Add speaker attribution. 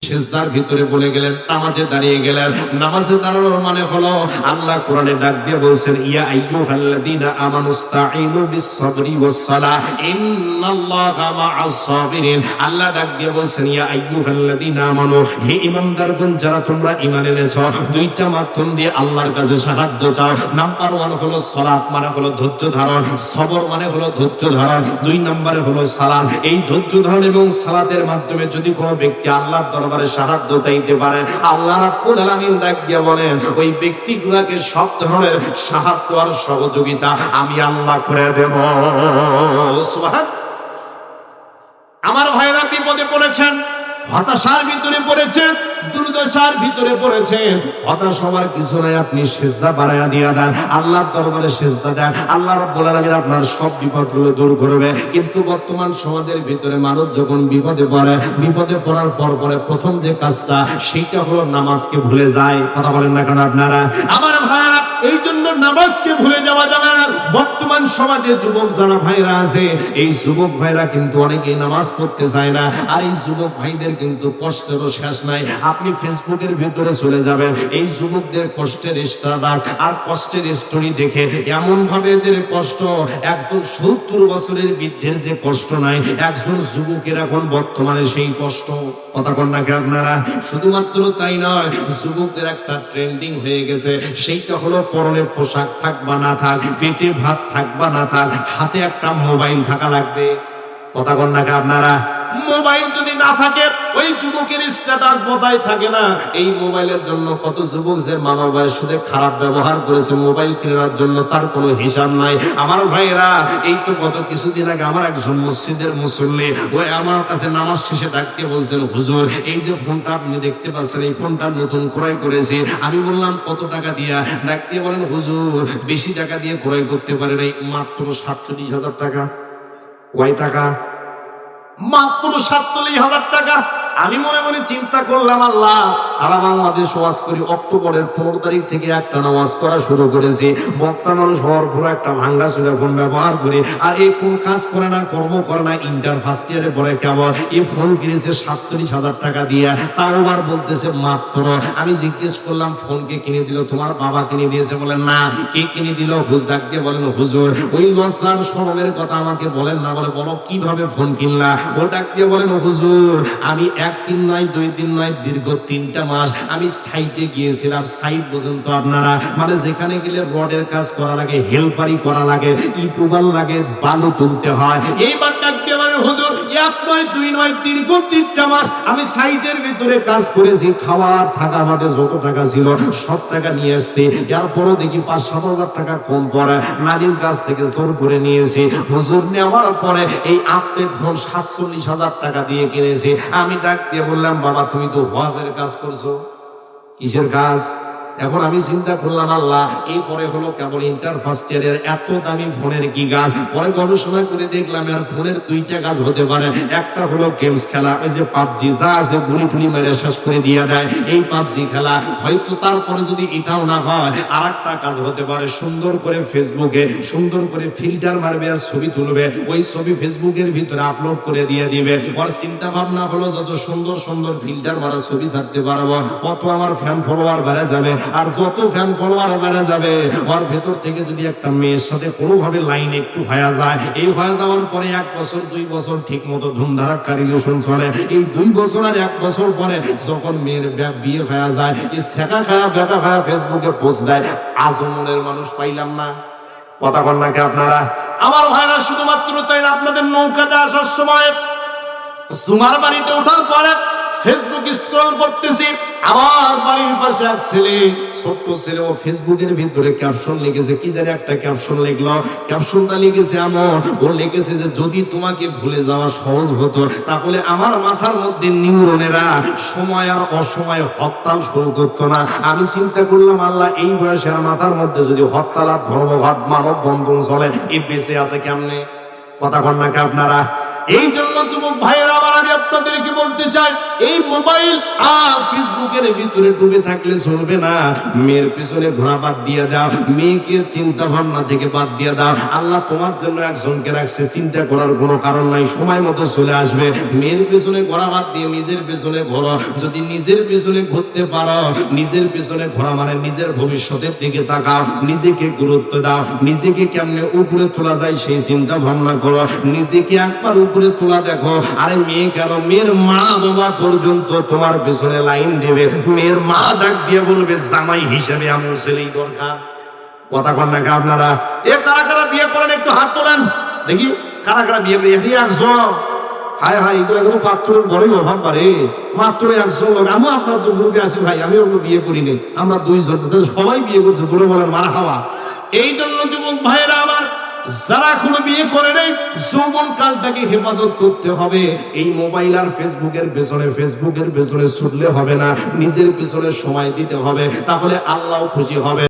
Speaker 1: সিজদার ভিতরে বলে গেলেন, নামাজে দাঁড়িয়ে গেলেন। নামাজে দাঁড়ানোর মানে হলো আল্লাহ কোরআনে ডাক দিয়ে বলছেন, ইয়া আইয়ুহাল্লাযীনা আমানুস্তাঈনু বিস-সাবরি ওয়াস-সালাহ ইন্নাল্লাহা মা'আস সাবিরিন। আল্লাহ ডাক দিয়ে বলছেন, ইয়া আইয়ুহাল্লাযীনা আমানু, হে ঈমানদারগণ যারা তোমরা ঈমান এনেছো, দুইটা মাধ্যম দিয়ে আল্লাহর কাছে সাহায্য চাও। নাম্বার 1 হলো সালাত, মানে হলো ধৈর্য ধারণ, সবর মানে হলো ধৈর্য ধারণ। 2 নম্বরে হলো সালাত। এই ধৈর্য ধারণ এবং সালাতের মাধ্যমে যদি কোনো ব্যক্তি আল্লাহর দরবারে সাহায্য চাইতে পারে, আল্লাহ রাব্বুল আলামিন ডাক দিয়ে বলেন, ওই ব্যক্তিগুলোকে সব ধরনের সাহায্য আর সহযোগিতা আমি আল্লাহ করে দেব। সুবহান। আমার ভাইরা বিপদে পড়েছেন, হতাশার ভিতরে পড়েছেন, দুর্দশার ভিতরে পড়েছেন, হতাশ হওয়ার কিছু নাই। আপনি সিজদা বাড়ায়া দিয়া দেন, আল্লাহর দরবারে সিজদা দেন, আল্লাহ রাব্বুল আলামিন আপনার সব বিপদগুলো দূর করবে। কিন্তু বর্তমান সমাজের ভিতরে মানুষ যখন বিপদে পড়ে, বিপদে পড়ার পর পরে প্রথম যে কাজটা সেইটা হলো নামাজকে ভুলে যায়। কথা বলেন না কেন আপনারা? আমার ভাইরা, এই জন্য নামাজকে ভুলে যাওয়া যাবে না। বর্তমান সমাজে যুবক যারা ভাইরা আছে, এই যুবক ভাইরা কিন্তু অনেকেই নামাজ পড়তে চায় না। আর এই যুবক ভাইদের কিন্তু কষ্টেরও শেষ নাই। আপনি ফেসবুকের ভিতরে চলে যাবেন, এই যুবকদের কষ্টের স্ট্যাটাস আর কষ্টের স্টোরি দেখে এমন ভাবে এদের কষ্ট, একজন 70 বছরের বৃদ্ধের যে কষ্ট নাই, একজন যুবকের এখন বর্তমানে সেই কষ্ট। কথা কন না কি আপনারা? শুধুমাত্র তাই নয়, যুবকদের একটা ট্রেন্ডিং হয়ে গেছে, সেইটা হলো পরনে পোশাক থাক বা না থাক, পেটে ভাত থাক বা না থাক, হাতে একটা মোবাইল থাকা লাগবে। কথা কন না কি আপনারা? মোবাইল যদি না থাকে, ওই যুবকের স্ট্যাটাস বজায় থাকে না। এই মোবাইলের জন্য কত যুবক যে মা বাবার সাথে খারাপ ব্যবহার করেছে মোবাইল কেনার জন্য, তার কোনো হিসাব নাই। আমার ভাইরা, এই তো গত কিছুদিন আগে আমার একজন মসজিদের মুসল্লি, ওই আমার কাছে নামাজ শেষে ডাকতে বলছেন, হুজুর এই যে ফোনটা আপনি দেখতে পাচ্ছেন, এই ফোনটা নতুন ক্রয় করেছি। আমি বললাম কত টাকা দিয়া? ডাকতে বলেন, হুজুর বেশি টাকা দিয়ে ক্রয় করতে পারে নাই, মাত্র 47,000 টাকা। কয় টাকা? মাত্র 47,000 টাকা। আমি মনে মনে চিন্তা করলাম, আল্লাহ, সারা বাংলাদেশ ওয়াজ করি, অক্টোবরের 15 তারিখ থেকে একটা নামাজ করা শুরু করেছি। বক্তা মানুষ হওয়ার পর একটা ভাঙ্গা চুরা ফোন ব্যবহার করি, আর এই কোন কাজ করে না, কর্ম করে না। ইন্টার ফার্স্ট ইয়ারে পরে কেমন এই ফোন কিনেছে 47,000 টাকা দিয়ে, তাও আবার বলতেছে মাত্র। আমি জিজ্ঞেস করলাম, ফোনকে কিনে দিল? তোমার বাবা কিনে দিয়েছে? বলেন না। কে কিনে দিল? হুজুর ডাক দিয়ে বলেন, হুজুর ওই লজ্জার শরমের কথা আমাকে বলেন না। বলে, বলো কিভাবে ফোন কিনলা? ও ডাক দিয়ে বলেন, হুজুর আমি 1 দিন নয় 2 দিন নয়, দীর্ঘ 3টা মাস আমি সাইটে গিয়েছিলাম। সাইট পর্যন্ত আপনারা, মানে যেখানে গেলে রডের কাজ করা লাগে, হেলপারি করা লাগে, ইটুবাল লাগে, বালু তুলতে হয়। এইবার ডাক দিয়ে বলেন, হুজুর 1 নয় 2 নয়, দীর্ঘ 3টা মাস আমি সাইটের ভিতরে কাজ করেছি। খাওয়ার থাকা আমাদের যত টাকা ছিল সব টাকা নিয়ে এসেছি। এরপরও দেখি 5-7 হাজার টাকা কম পড়ে, নারীর কাছ থেকে জোর করে নিয়েছি। হুজুর নেওয়ার পরে এই আপডেট ফোন 47,000 টাকা দিয়ে কিনেছি। আমি ডাক দিয়ে বললাম, বাবা তুমি তো ওয়াজের কাজ করছো, কিসের কাজ? এখন আমি চিন্তা করলাম, আল্লাহ, এই পরে হলো কেবল ইন্টার ফার্স্ট ইয়ারের এত দামি ফোনের কি কাজ? পরে গবেষণা করে দেখলাম আর ফোনের 2টা কাজ হতে পারে। একটা হলো গেমস খেলা, ওই যে পাবজি যা আছে গুলি টুলি মেরে শেষ করে দিয়ে দেয়, এই পাবজি খেলা। হয়তো তারপরে যদি এটাও না হয়, আর একটা কাজ হতে পারে, সুন্দর করে ফেসবুকে সুন্দর করে ফিল্টার মারবে আর ছবি তুলবে, ওই ছবি ফেসবুকের ভিতরে আপলোড করে দিয়ে দিবে। ওর চিন্তা ভাবনা হলো যত সুন্দর সুন্দর ফিল্টার মারা ছবি ছাড়তে পারবো, কত আমার ফ্যান ফলোয়ার বেড়ে যাবে। আর যত ফ্যান ফলোয়ার বেড়ে যাবে, ওর ভেতর থেকে যদি একটা মেয়ের সাথে কোনোভাবে লাইন একটু হয়ে যায়, এই হয়ে যাওয়ার পরে 1 বছর 2 বছর ঠিক মতো ধুমধারাক্কা রিলেশন চলে। এই 2 বছর আর 1 বছর পরে যখন মেয়ের বিয়ে হয়ে যায়, এই ছেঁকা খায়া বেকা খায়া ফেসবুকে পোস্ট দেয়। আজও মনের মানুষ পাইলাম না। কথা বল নাকি আপনারা? আমার ভাইরা, শুধুমাত্র তাই না, আপনাদের নৌকাতে আসার সময় তোমার বাড়িতে ওঠার পরে ফেসবুক স্ক্রল করতেছি, আমার বাড়ির পাশে এক ছেলে, ছোট্ট ছেলে, ও ফেসবুকের ভিতরে ক্যাপশন লিখেছে, কি জানি একটা ক্যাপশন লিখলো। ক্যাপশনটা লিখেছে এমন, ও লিখেছে যে যদি তোমাকে ভুলে যাওয়া সহজ হতো, তাহলে আমার মাথার মধ্যে নিউরনেরা সময় আর অসময়ে হরতাল শুরু করতো না। আমি চিন্তা করলাম, আল্লাহ, এই বয়সের মাথার মধ্যে যদি হরতাল আর ধর্মঘট মানব বন্ধন চলে, এই বেঁচে আছে কেমনে? কথা কন নাকি আপনারা? এই জন্য যুবক ভাইয়েরা আমার, আমি আপনাদেরকে বলতে চাই, এই মোবাইল আর ফেসবুকের ভিতরে ডুবে থাকলে চলবে না। মেয়ের পিছনে ঘোরা বাদ দিয়ে দাও, মেয়েকে চিন্তা ভাবনা থেকে বাদ দিয়ে দাও। আল্লাহ তোমার জন্য একজনকে রাখছে, চিন্তা করার কোনো কারণ নাই, সময় মতো চলে আসবে। মেয়ের পিছনে ঘোরা বাদ দিয়ে নিজের পিছনে ঘোরো। যদি নিজের পিছনে ঘুরতে পারো, নিজের পিছনে ঘোরা মানে নিজের ভবিষ্যতের দিকে তাকাও, নিজেকে গুরুত্ব দাও, নিজেকে কেমনে উপরে তোলা যায় সেই চিন্তা ভাবনা করো, নিজেকে একবার উপরে তোলা দেখো। আরে মেয়ে কেন, মেয়ের মা বাবা পর্যন্ত তোমার পিছনে লাইন দেবে। মেয়ের মা ডাক দিয়ে বলবে, জামাই হিসেবে এমন ছেলেই দরকার। কথা কন নাকি আপনারা? এ কারা কারা বিয়ে করেন একটু হাত তোলেন দেখি, কারা কারা বিয়ে করে? এটি একজন। হায় হায়, এগুলো কিন্তু পাত্রের বড়ই অভাব পারে। মাত্র একজন লোক, আমি আপনার তো গ্রুপে আছি ভাই, আমি অন্য বিয়ে করিনি, আমরা দুইজন, সবাই বিয়ে করছে, জোরে বলেন মারা খাওয়া। এই জন্য যুবক ভাইয়েরা আমার, যারা কোনো বিয়ে করে নেই, যৌবন কালটাকে হেফাজত করতে হবে। এই মোবাইল আর ফেসবুকের পেছনে ছুটলে হবে না, নিজের পিছনে সময় দিতে হবে, তাহলে আল্লাহ খুশি হবে।